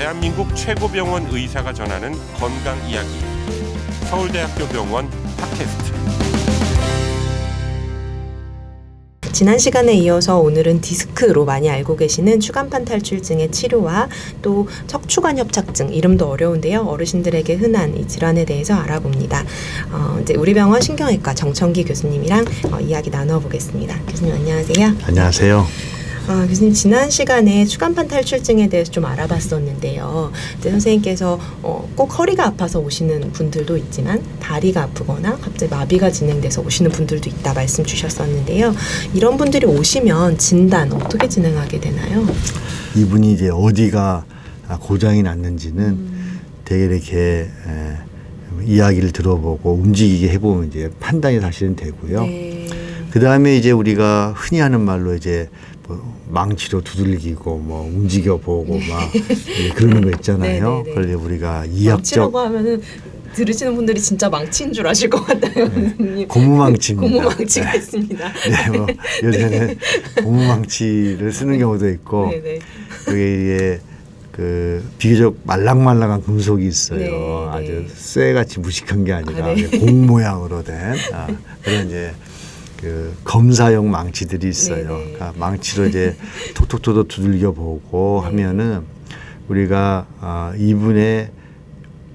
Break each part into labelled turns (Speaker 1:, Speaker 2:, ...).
Speaker 1: 대한민국 최고 병원 의사가 전하는 건강 이야기. 서울대학교 병원 팟캐스트.
Speaker 2: 지난 시간에 이어서 오늘은 디스크로 많이 알고 계시는 추간판 탈출증의 치료와 또 척추관 협착증, 이름도 어려운데요. 어르신들에게 흔한 이 질환에 대해서 알아봅니다. 이제 우리 병원 신경외과 정천기 교수님이랑 이야기 나눠보겠습니다. 교수님 안녕하세요.
Speaker 3: 안녕하세요.
Speaker 2: 교수님 지난 시간에 추간판 탈출증에 대해서 좀 알아봤었는데요. 이제 선생님께서 꼭 허리가 아파서 오시는 분들도 있지만 다리가 아프거나 갑자기 마비가 진행돼서 오시는 분들도 있다 말씀 주셨었는데요. 이런 분들이 오시면 진단 어떻게 진행하게 되나요?
Speaker 3: 이분이 이제 어디가 고장이 났는지는 되게 이렇게 이야기를 들어보고 움직이게 해보면 이제 판단이 사실은 되고요.
Speaker 2: 네.
Speaker 3: 그 다음에 이제 우리가 흔히 하는 말로 이제 뭐 망치로 두들기고 뭐 움직여 보고 막 그러는 거 있잖아요. 그걸 우리가 이학적
Speaker 2: 망치라고 하면은 들으시는 분들이 진짜 망치인 줄 아실 것 같아요.
Speaker 3: 네. 고무망치입니다.
Speaker 2: 고무망치겠습니다.
Speaker 3: 네, 뭐 요새는 고무망치를 쓰는 경우도 있고 그게 그 비교적 말랑말랑한 금속이 있어요. 아주 쇠같이 무식한 게 아니라 공 모양으로 된 그런 이제 그 검사용 망치들이 있어요. 그러니까 망치로 이제 톡톡톡 두들겨 보고 하면은 우리가 이분의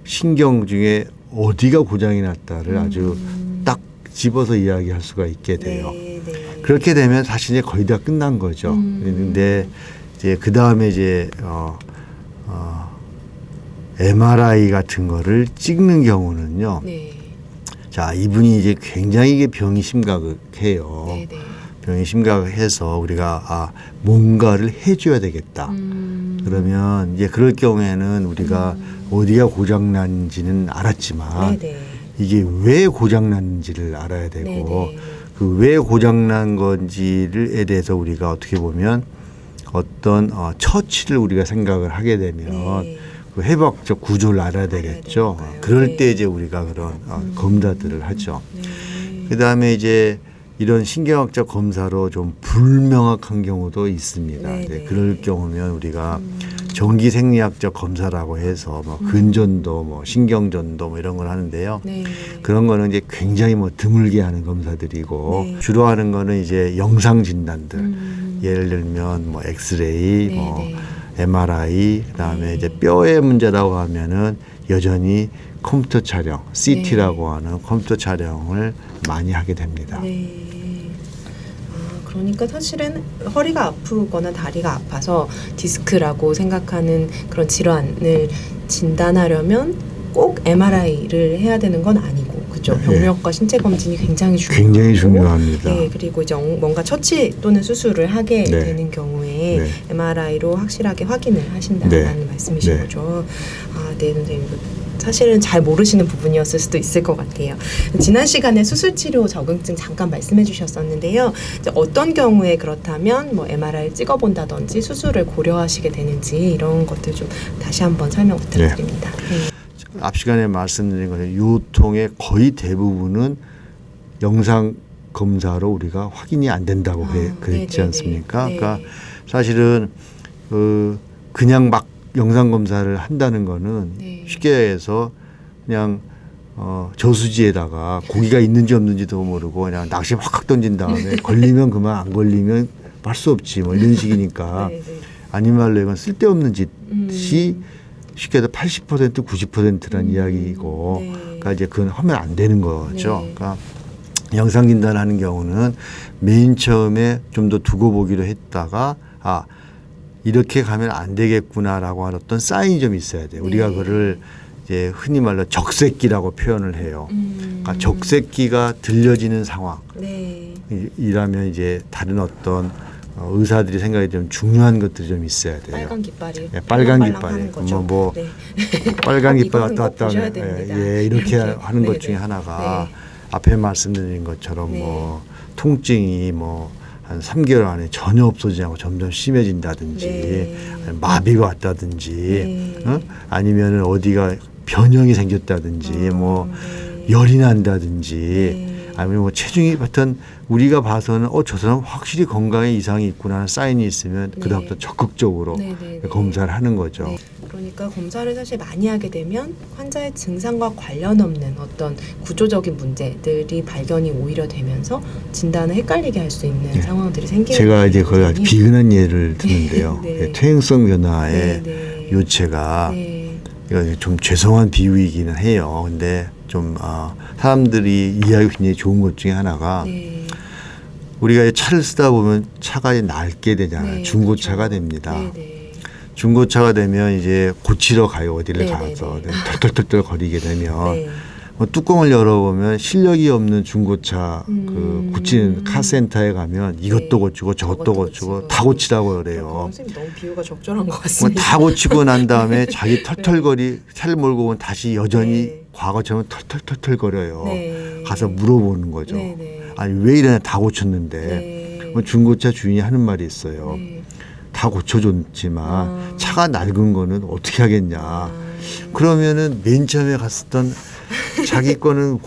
Speaker 3: 신경 중에 어디가 고장이 났다를 아주 딱 집어서 이야기할 수가 있게 돼요. 그렇게 되면 사실 이제 거의 다 끝난 거죠. 그런데 이제 그 다음에 이제 MRI 같은 거를 찍는 경우는요. 자, 이분이 이제 굉장히 이게 병이 심각해요. 병이 심각해서 우리가 뭔가를 해줘야 되겠다. 그러면 이제 그럴 경우에는 우리가 어디가 고장난지는 알았지만 이게 왜 고장났는지를 알아야 되고 그 왜 고장난 건지에 대해서 우리가 어떻게 보면 어떤 처치를 우리가 생각을 하게 되면 그 해부학적 구조를 알아야 되겠죠. 그럴 때 이제 우리가 그런 검사들을 하죠. 그 다음에 이제 이런 신경학적 검사로 좀 불명확한 경우도 있습니다. 그럴 경우면 우리가 정기생리학적 검사라고 해서 뭐 근전도, 뭐 신경전도 뭐 이런 걸 하는데요. 그런 거는 이제 굉장히 뭐 드물게 하는 검사들이고 주로 하는 거는 이제 영상 진단들. 예를 들면 뭐 엑스레이, 뭐 MRI, 그다음에 이제 뼈의 문제라고 하면은 여전히 컴퓨터 촬영, CT라고 하는 컴퓨터 촬영을 많이 하게 됩니다.
Speaker 2: 그러니까 사실은 허리가 아프거나 다리가 아파서 디스크라고 생각하는 그런 질환을 진단하려면 꼭 MRI를 해야 되는 건 아니고, 그죠? 병력과 신체 검진이 굉장히 중요하고,
Speaker 3: 굉장히 중요합니다.
Speaker 2: 그리고 이제 뭔가 처치 또는 수술을 하게 되는 경우에 MRI로 확실하게 확인을 하신다는 말씀이신 거죠. 선생님. 사실은 잘 모르시는 부분이었을 수도 있을 것 같아요. 지난 시간에 수술치료 적응증 잠깐 말씀해 주셨었는데요. 이제 어떤 경우에 그렇다면 뭐 MRI를 찍어본다든지 수술을 고려하시게 되는지 이런 것들 좀 다시 한번 설명 부탁드립니다.
Speaker 3: 앞 시간에 말씀드린 것처럼 요통의 거의 대부분은 영상 검사로 우리가 확인이 안 된다고 그랬지 않습니까? 그러니까 사실은 그냥 막 영상 검사를 한다는 거는 쉽게 해서 그냥 저수지에다가 고기가 있는지 없는지도 모르고 그냥 낚시 확 던진 다음에 걸리면 그만, 안 걸리면 할 수 없지 뭐 이런 식이니까 아닌 말로 이건 쓸데없는 짓이 쉽게 해서 80% 90%라는 이야기이고 그러니까 이제 그건 하면 안 되는 거죠. 그러니까 영상 진단하는 경우는 맨 처음에 좀 더 두고 보기로 했다가 이렇게 가면 안 되겠구나라고 하는 어떤 사인이 좀 있어야 돼요. 우리가 그거를 이제 흔히 말로 적색기라고 표현을 해요. 그러니까 적색기가 들려지는 상황. 이라면 이제 다른 어떤 의사들이 생각이 좀 중요한 것들이 좀 있어야 돼요.
Speaker 2: 빨간 깃발이.
Speaker 3: 빨간 깃발이. 뭐 빨간 깃발 왔다 갔다 이렇게 하는 것 중에 하나가 앞에 말씀드린 것처럼 뭐 통증이 뭐 한 3개월 안에 전혀 없어지지 않고 점점 심해진다든지 마비가 왔다든지 아니면은 어디가 변형이 생겼다든지 뭐 열이 난다든지 아니면 뭐 체중이 하여튼 우리가 봐서는 저 사람 확실히 건강에 이상이 있구나 하는 사인이 있으면
Speaker 2: 네.
Speaker 3: 그다음부터 적극적으로 검사를 하는 거죠.
Speaker 2: 네. 그러니까 검사를 사실 많이 하게 되면 환자의 증상과 관련 없는 어떤 구조적인 문제들이 발견이 오히려 되면서 진단을 헷갈리게 할 수 있는
Speaker 3: 네.
Speaker 2: 상황들이 생기는
Speaker 3: 제가 이제 거의 아주 비근한 예를 드는데요.
Speaker 2: 네.
Speaker 3: 퇴행성 변화의
Speaker 2: 네.
Speaker 3: 요체가
Speaker 2: 네.
Speaker 3: 이거 좀 죄송한 비유이기는 해요. 근데 좀 사람들이 이해하기 굉장히 좋은 것 중에 하나가
Speaker 2: 네.
Speaker 3: 우리가 차를 쓰다 보면 차가 낡게 되잖아요.
Speaker 2: 네,
Speaker 3: 중고차가
Speaker 2: 그렇죠.
Speaker 3: 됩니다.
Speaker 2: 네, 네.
Speaker 3: 중고차가 되면 이제 고치러 가요. 어디를
Speaker 2: 네,
Speaker 3: 가서
Speaker 2: 네, 네.
Speaker 3: 털털털털 거리게 되면
Speaker 2: 네.
Speaker 3: 뭐 뚜껑을 열어보면 실력이 없는 중고차 그 고치는 카센터에 가면 이것도
Speaker 2: 네.
Speaker 3: 고치고 저것도
Speaker 2: 저것도
Speaker 3: 고치고
Speaker 2: 고치고.
Speaker 3: 다 고치라고 그래요.
Speaker 2: 선생님 너무 비유가 적절한 것
Speaker 3: 뭐
Speaker 2: 같습니다.
Speaker 3: 다 고치고 난 다음에 자기 털털거리 차를 몰고 오면 다시 여전히
Speaker 2: 네.
Speaker 3: 과거처럼 털털털털 거려요.
Speaker 2: 네.
Speaker 3: 가서 물어보는 거죠.
Speaker 2: 네, 네.
Speaker 3: 아니 왜 이러냐 다 고쳤는데
Speaker 2: 네.
Speaker 3: 뭐 중고차 주인이 하는 말이 있어요.
Speaker 2: 네.
Speaker 3: 다 고쳐줬지만 차가 낡은 거는 어떻게 하겠냐. 그러면은 맨 처음에 갔었던 자기 거는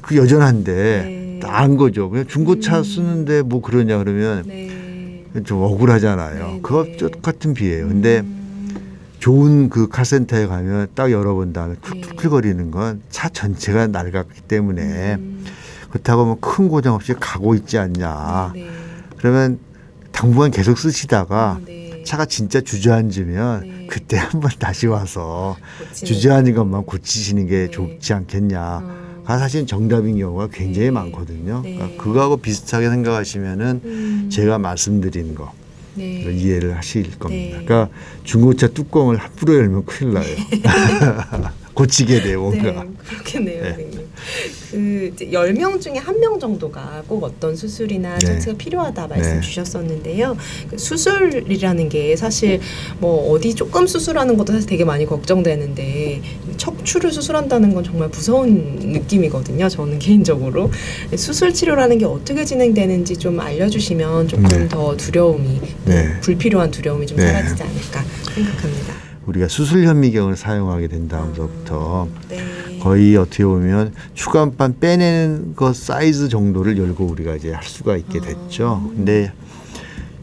Speaker 3: 그 여전한데
Speaker 2: 네.
Speaker 3: 나은 거죠. 그냥 중고차 쓰는데 뭐 그러냐 그러면
Speaker 2: 네.
Speaker 3: 좀 억울하잖아요.
Speaker 2: 네,
Speaker 3: 그거
Speaker 2: 네.
Speaker 3: 똑같은 비예요. 근데 좋은 그 카센터에 가면 딱 열어본 다음에 쿨쿨거리는 건 차 전체가 낡았기 때문에 그렇다고 뭐 큰 고장 없이 가고 있지 않냐.
Speaker 2: 네.
Speaker 3: 그러면 당분간 계속 쓰시다가
Speaker 2: 네.
Speaker 3: 차가 진짜 주저앉으면
Speaker 2: 네.
Speaker 3: 그때 한번 다시 와서
Speaker 2: 고치는
Speaker 3: 주저앉은 것만 고치시는 게
Speaker 2: 네.
Speaker 3: 좋지 않겠냐.
Speaker 2: 어.
Speaker 3: 가 사실은 정답인 경우가 굉장히
Speaker 2: 네.
Speaker 3: 많거든요.
Speaker 2: 네.
Speaker 3: 그러니까 그거하고 비슷하게 생각하시면은 제가 말씀드린 거
Speaker 2: 네.
Speaker 3: 이해를 하실 겁니다.
Speaker 2: 네.
Speaker 3: 그러니까 중고차 뚜껑을 함부로 열면 큰일 나요. 고치게 돼요, 뭔가.
Speaker 2: 네, 그렇겠네요,
Speaker 3: 네.
Speaker 2: 선생님. 그 이제 10명 중에 1명 정도가 꼭 어떤 수술이나
Speaker 3: 네.
Speaker 2: 처치가 필요하다 말씀
Speaker 3: 네.
Speaker 2: 주셨었는데요. 그 수술이라는 게 사실 뭐 어디 조금 수술하는 것도 사실 되게 많이 걱정되는데 척추를 수술한다는 건 정말 무서운 느낌이거든요. 저는 개인적으로 수술 치료라는 게 어떻게 진행되는지 좀 알려주시면 조금
Speaker 3: 네.
Speaker 2: 더 두려움이
Speaker 3: 네.
Speaker 2: 불필요한 두려움이 좀
Speaker 3: 네.
Speaker 2: 사라지지 않을까 생각합니다.
Speaker 3: 우리가 수술 현미경을 사용하게 된 다음부터
Speaker 2: 네.
Speaker 3: 거의 어떻게 보면 추간판 빼내는 것 사이즈 정도를 열고 우리가 이제 할 수가 있게 됐죠. 근데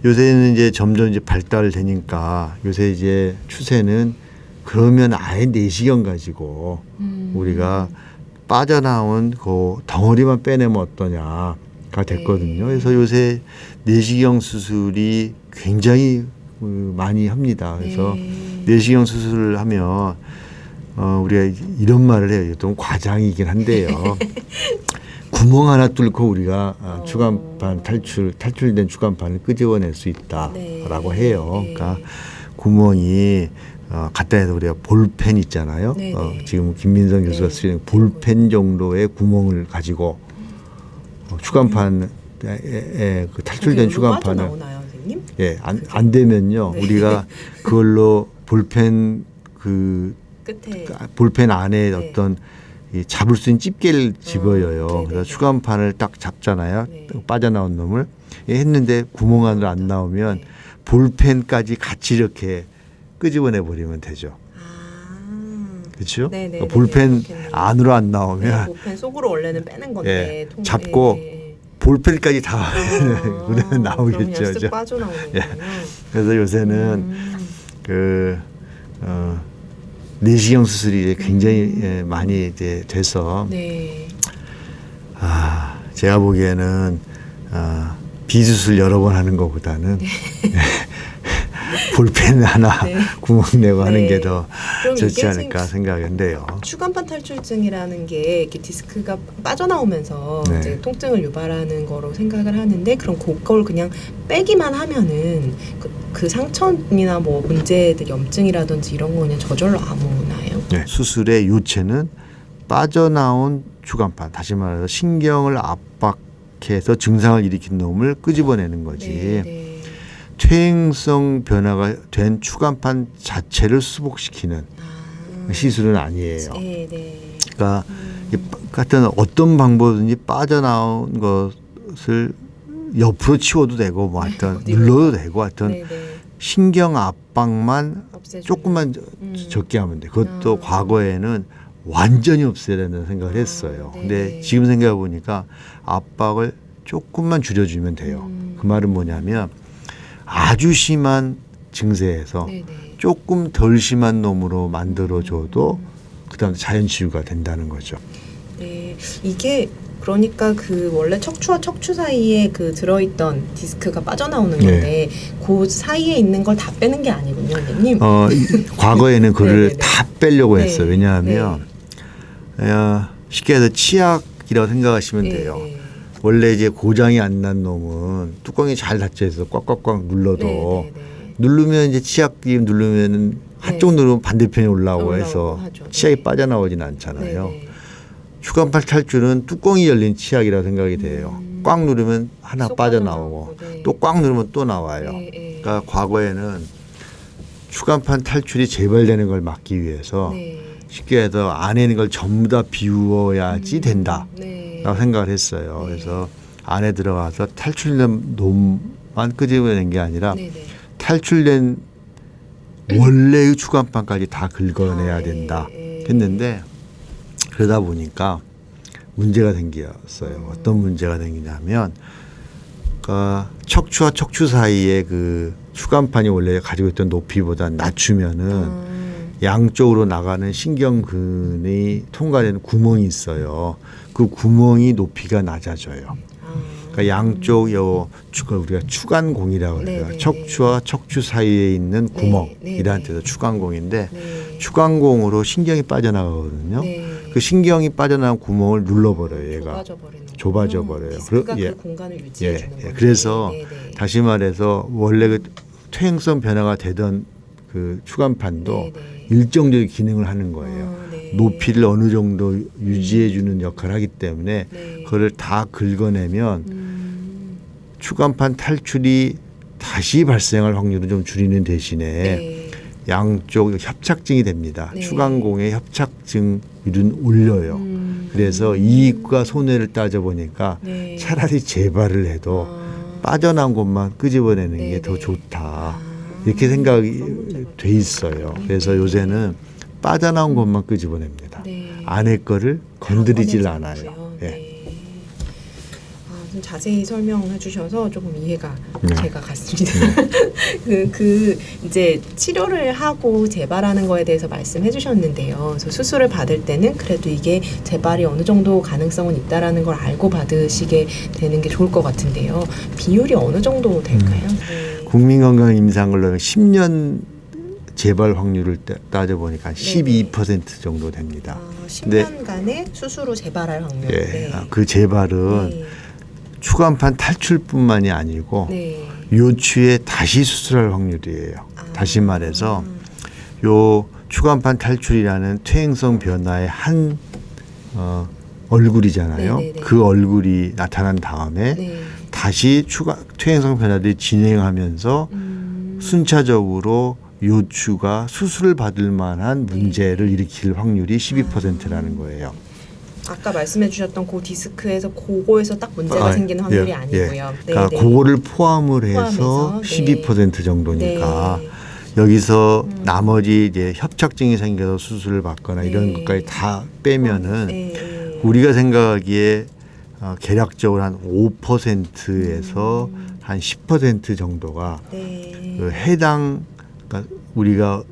Speaker 3: 요새는 이제 점점 이제 발달되니까 요새 이제 추세는 그러면 아예 내시경 가지고 우리가 빠져나온 그 덩어리만 빼내면 어떠냐가 됐거든요. 그래서 요새 내시경 수술이 굉장히 많이 합니다. 그래서 내시경 수술을 하면 우리가 이런 말을 해요. 좀 과장이긴 한데요. 구멍 하나 뚫고 우리가 추간판 탈출된 추간판을 끄집어낼 수 있다라고
Speaker 2: 네.
Speaker 3: 해요.
Speaker 2: 네.
Speaker 3: 그러니까 구멍이 간단해서 우리가 볼펜 있잖아요.
Speaker 2: 네, 네.
Speaker 3: 지금 김민성 교수가
Speaker 2: 네.
Speaker 3: 쓰는 볼펜 정도의 구멍을 가지고 추간판에 그 탈출된 추간판을
Speaker 2: 나오나요, 선생님?
Speaker 3: 예, 안 되면요.
Speaker 2: 네.
Speaker 3: 우리가 그걸로 볼펜
Speaker 2: 끝에
Speaker 3: 볼펜 안에
Speaker 2: 네.
Speaker 3: 어떤 이 잡을 수 있는 집게를 집어여요.
Speaker 2: 네네네.
Speaker 3: 그래서 추간판을 딱 잡잖아요.
Speaker 2: 네.
Speaker 3: 빠져나온 놈을 했는데 구멍 안으로 안 나오면
Speaker 2: 네.
Speaker 3: 볼펜까지 같이 이렇게 끄집어내 버리면 되죠. 그렇죠?
Speaker 2: 네네.
Speaker 3: 그러니까 볼펜
Speaker 2: 그렇겠네요.
Speaker 3: 안으로 안
Speaker 2: 네,
Speaker 3: 나오면
Speaker 2: 볼펜 속으로 원래는 빼는 건데
Speaker 3: 예, 잡고 볼펜까지 다 그러면 나오겠죠.
Speaker 2: 그럼
Speaker 3: 그죠?
Speaker 2: 빠져나오는군요.
Speaker 3: 그래서 요새는 내시경 수술이 이제 굉장히 많이 이제 돼서
Speaker 2: 네.
Speaker 3: 제가 보기에는 비수술 여러 번 하는 것보다는 볼펜 하나
Speaker 2: 네.
Speaker 3: 구멍 내고 하는
Speaker 2: 네.
Speaker 3: 게 더
Speaker 2: 그럼
Speaker 3: 좋지
Speaker 2: 이게
Speaker 3: 않을까 생각인데요.
Speaker 2: 추간판 탈출증이라는 게 이렇게 디스크가 빠져나오면서
Speaker 3: 네.
Speaker 2: 이제 통증을 유발하는 거로 생각을 하는데 그럼 그걸 그냥 빼기만 하면은 그 상처나 뭐 문제들 염증이라든지 이런 거 그냥 저절로 아무나요?
Speaker 3: 네. 수술의 요체는 빠져나온 추간판, 다시 말해서 신경을 압박해서 증상을 일으킨 놈을 끄집어내는 거지.
Speaker 2: 네, 네.
Speaker 3: 퇴행성 변화가 된 추간판 자체를 수복시키는 시술은 아니에요.
Speaker 2: 네, 네.
Speaker 3: 그러니까 같은 어떤 방법이든지 빠져나온 것을 옆으로 치워도 되고 뭐 하여튼 눌러도 되고 하여튼
Speaker 2: 네, 네.
Speaker 3: 신경 압박만
Speaker 2: 없애주는.
Speaker 3: 조금만 적게 하면 돼. 그것도 과거에는 완전히 없애야 된다는 생각을 했어요. 근데 지금 생각해 보니까 압박을 조금만 줄여주면 돼요. 그 말은 뭐냐면 아주 심한 증세에서 조금 덜 심한 놈으로 만들어줘도 그다음 자연 치유가 된다는 거죠.
Speaker 2: 네, 이게 그러니까 그 원래 척추와 척추 사이에 그 들어있던 디스크가 빠져나오는 건데 그 사이에 있는 걸 다 빼는 게 아니군요, 선생님.
Speaker 3: 과거에는 그를 다 빼려고 했어요. 왜냐하면 쉽게 해서 치약이라고 생각하시면 돼요. 원래 이제 고장이 안 난 놈은 뚜껑이 잘 닫혀 있어서 꽉꽉꽉 눌러도 누르면 이제 치약이 누르면은 한쪽 누르면 반대편이 올라오고 해서
Speaker 2: 하죠.
Speaker 3: 치약이 빠져나오진 않잖아요. 추간판 탈출은 뚜껑이 열린 치약이라고 생각이 돼요. 꽉 누르면 하나 빠져나오고 또 꽉 누르면 또 나와요. 그러니까 과거에는 추간판 탈출이 재발되는 걸 막기 위해서 쉽게 해서 안에 있는 걸 전부 다 비워야지 된다라고 생각을 했어요. 그래서 안에 들어가서 탈출된 놈만 끄집어낸 게 아니라 탈출된 원래의 추간판까지 다 긁어내야 된다 했는데 그러다 보니까 문제가 생겼어요. 어떤 문제가 생기냐면 그러니까 척추와 척추 사이에 그 추간판이 원래 가지고 있던 높이보다 낮추면은 양쪽으로 나가는 신경근이 통과되는 구멍이 있어요. 그 구멍이 높이가 낮아져요. 그러니까 양쪽 우리가 추간공이라고 그래요. 척추와 척추 사이에 있는 구멍, 이라는 뜻에서 추간공인데 추간공으로 신경이 빠져나가거든요. 그 신경이 빠져나간 구멍을 눌러버려요. 얘가 좁아져 버려요.
Speaker 2: 디스크가 그 공간을 유지해 주는 거예요.
Speaker 3: 그래서 다시 말해서 원래 그 퇴행성 변화가 되던 그 추간판도 일정적인 기능을 하는 거예요. 높이를 어느 정도 유지해 주는 역할을 하기 때문에 그걸 다 긁어내면 추간판 탈출이 다시 발생할 확률을 좀 줄이는 대신에 양쪽 협착증이 됩니다. 추간공의 협착증률은 올려요. 그래서 이익과 손해를 따져보니까 차라리 재발을 해도 빠져나온 것만 끄집어내는 게 더 좋다. 이렇게 생각이 돼 있어요. 그래서 요새는 빠져나온 것만 끄집어냅니다. 안에 거를 건드리질 않아요.
Speaker 2: 좀 자세히 설명해 주셔서 조금 이해가 제가 갔습니다. 그 이제 치료를 하고 재발하는 거에 대해서 말씀해 주셨는데요. 그래서 수술을 받을 때는 그래도 이게 재발이 어느 정도 가능성은 있다라는 걸 알고 받으시게 되는 게 좋을 것 같은데요. 비율이 어느 정도 될까요?
Speaker 3: 국민건강임상을 10년 재발 확률을 따져보니까 12% 정도 됩니다.
Speaker 2: 10년간의 수술 후 재발할 확률.
Speaker 3: 그 재발은 추간판 탈출뿐만이 아니고 요추에 다시 수술할 확률이에요. 다시 말해서 요 추간판 탈출이라는 퇴행성 변화의 한 얼굴이잖아요. 그 얼굴이 나타난 다음에 다시 퇴행성 변화들이 진행하면서 순차적으로 요추가 수술을 받을 만한 문제를 일으킬 확률이 12%라는 거예요.
Speaker 2: 아까 말씀해 주셨던 그 디스크에서 그거에서 딱 문제가 생기는 확률이 아니고요.
Speaker 3: 그러니까 그거를 포함을 해서 12% 정도니까 여기서 나머지 이제 협착증이 생겨서 수술을 받거나 이런 것까지 다 빼면은 우리가 생각하기에 계략적으로 한 5%에서 한 10% 정도가 그 해당 그러니까 우리가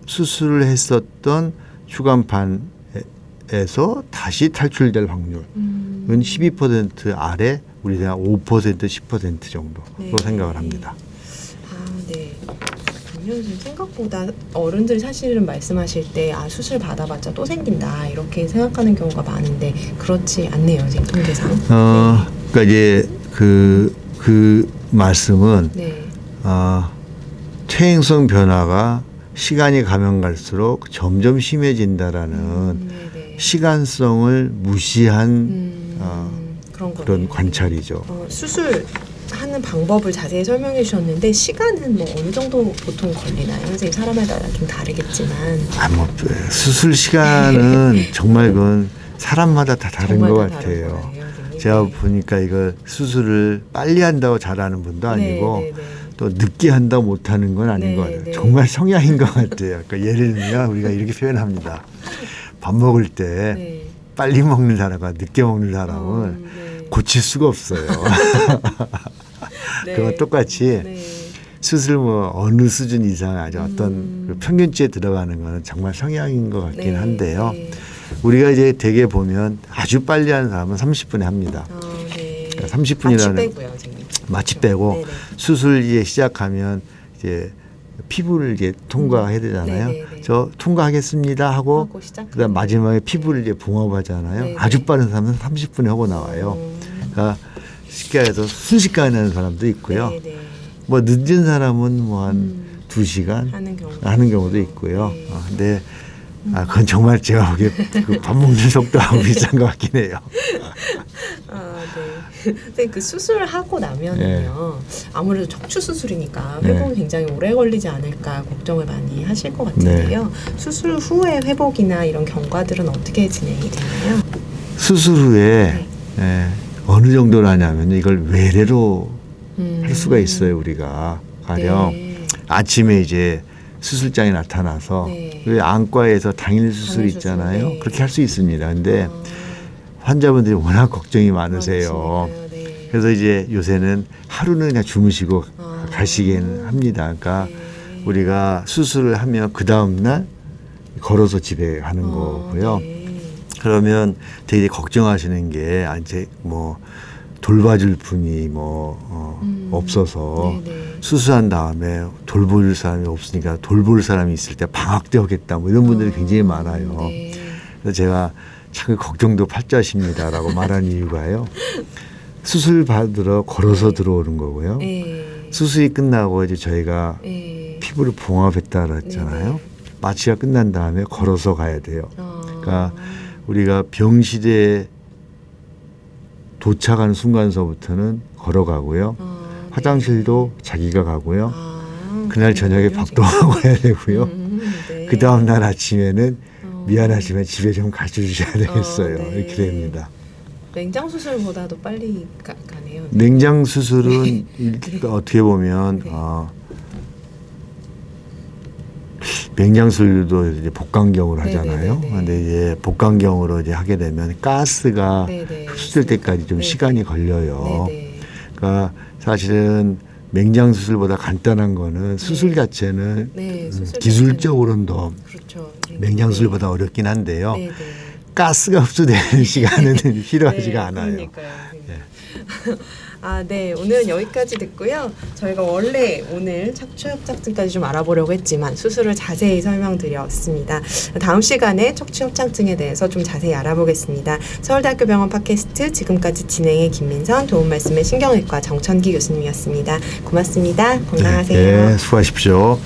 Speaker 3: 수술을 했었던 추간판에서 다시 탈출될 확률은 12% 아래 우리 한 5% 10% 정도로 생각을 합니다.
Speaker 2: 그러면 생각보다 어른들이 사실은 말씀하실 때 수술 받아봤자 또 생긴다 이렇게 생각하는 경우가 많은데 그렇지 않네요, 선생님 통계상.
Speaker 3: 그러니까 이제 그 말씀은 퇴행성 변화가 시간이 가면 갈수록 점점 심해진다라는 시간성을 무시한 그런 관찰이죠.
Speaker 2: 수술하는 방법을 자세히 설명해 주셨는데 시간은 뭐 어느 정도 보통 걸리나요? 선생님 사람마다 좀 다르겠지만.
Speaker 3: 수술 시간은 정말 그건 사람마다 다 다른 것 같아요. 제가 보니까 이거 수술을 빨리 한다고 잘하는 분도 아니고 또 늦게 한다고 못하는 건 아닌 것 같아요. 정말 성향인 것 같아요. 그러니까 예를 들면 우리가 이렇게 표현합니다. 밥 먹을 때
Speaker 2: 네.
Speaker 3: 빨리 먹는 사람과 늦게 먹는 사람은
Speaker 2: 네.
Speaker 3: 고칠 수가 없어요.
Speaker 2: 네.
Speaker 3: 그건 똑같이
Speaker 2: 네.
Speaker 3: 수술 뭐 어느 수준 이상 아주 어떤 그 평균치에 들어가는 거는 정말 성향인 것 같긴
Speaker 2: 네.
Speaker 3: 한데요.
Speaker 2: 네.
Speaker 3: 우리가 이제 대개 보면 아주 빨리 하는 사람은 30분에 합니다.
Speaker 2: 네.
Speaker 3: 그러니까 30분이라는
Speaker 2: 마취 빼고요, 선생님.
Speaker 3: 마취
Speaker 2: 그렇죠.
Speaker 3: 빼고
Speaker 2: 네네.
Speaker 3: 수술 이제 시작하면 이제 피부를 이제 통과해야 되잖아요.
Speaker 2: 네네네.
Speaker 3: 저 통과하겠습니다 하고
Speaker 2: 하고 시작하는
Speaker 3: 그다음 마지막에 피부를 이제 봉합하잖아요.
Speaker 2: 네네.
Speaker 3: 아주 빠른 사람은 30분에 하고 나와요. 그러니까 쉽게 해서 순식간에 하는 사람도 있고요.
Speaker 2: 네네.
Speaker 3: 뭐 늦은 사람은 뭐 한 2시간 하는 경우도 있고요.
Speaker 2: 네.
Speaker 3: 근데 그건 정말 제가 보기에 그 밥 먹는 속도하고 비슷한 것 같긴 해요.
Speaker 2: 네. 근데 그 수술을 하고 나면은요, 아무래도 척추 수술이니까 회복이 굉장히 오래 걸리지 않을까 걱정을 많이 하실 것 같은데요. 수술 후에 회복이나 이런 경과들은 어떻게 진행이 되나요?
Speaker 3: 수술 후에 어느 정도로 하냐면 이걸 외래로 할 수가 있어요. 우리가 가령 아침에 이제 수술장에 나타나서 왜 안과에서 당일 수술 있잖아요.
Speaker 2: 네.
Speaker 3: 그렇게 할 수 있습니다. 근데 환자분들이 워낙 걱정이 많으세요.
Speaker 2: 네.
Speaker 3: 그래서 이제 요새는 하루는 그냥 주무시고 가시긴 합니다. 그러니까 우리가 수술을 하면 그 다음 날 걸어서 집에 가는 거고요.
Speaker 2: 네.
Speaker 3: 그러면 되게 걱정하시는 게 이제 뭐 돌봐줄 분이 없어서
Speaker 2: 네네.
Speaker 3: 수술한 다음에 돌볼 사람이 없으니까 돌볼 사람이 있을 때 방학때 하겠다 뭐 이런 분들이 굉장히 많아요.
Speaker 2: 네.
Speaker 3: 그래서 제가 참 걱정도 팔자십니다라고 말한 이유가요. 수술 받으러 걸어서 들어오는 거고요. 수술이 끝나고 이제 저희가 피부를 봉합했다 그랬잖아요. 마취가 끝난 다음에 걸어서 가야 돼요. 그러니까 우리가 병실에 도착하는 순간서부터는 걸어가고요. 화장실도 자기가 가고요. 그날 저녁에 밥도 먹어야 되고요. 그 다음 날 아침에는 미안하지만 집에 좀 가주셔야 되겠어요. 이렇게 됩니다.
Speaker 2: 냉장 수술보다도 빨리 가네요.
Speaker 3: 냉장 수술은 어떻게 보면 냉장 수술도 이제 복강경으로 하잖아요. 근데 이제 복강경으로 이제 하게 되면 가스가 흡수될 때까지 좀 시간이 걸려요. 그러니까 사실은 냉장 수술보다 간단한 거는 수술 자체는 기술적으로는 더
Speaker 2: 그렇죠.
Speaker 3: 냉장 수술보다 어렵긴 한데요. 가스가 흡수되는 시간은 필요하지가 않아요.
Speaker 2: 그러니까요. 네. 오늘은 여기까지 듣고요. 저희가 원래 오늘 척추 협착증까지 좀 알아보려고 했지만 수술을 자세히 설명드렸습니다. 다음 시간에 척추 협착증에 대해서 좀 자세히 알아보겠습니다. 서울대학교 병원 팟캐스트 지금까지 진행의 김민선, 도움 말씀의 신경외과 정천기 교수님이었습니다. 고맙습니다. 건강하세요.
Speaker 3: 네, 수고하십시오.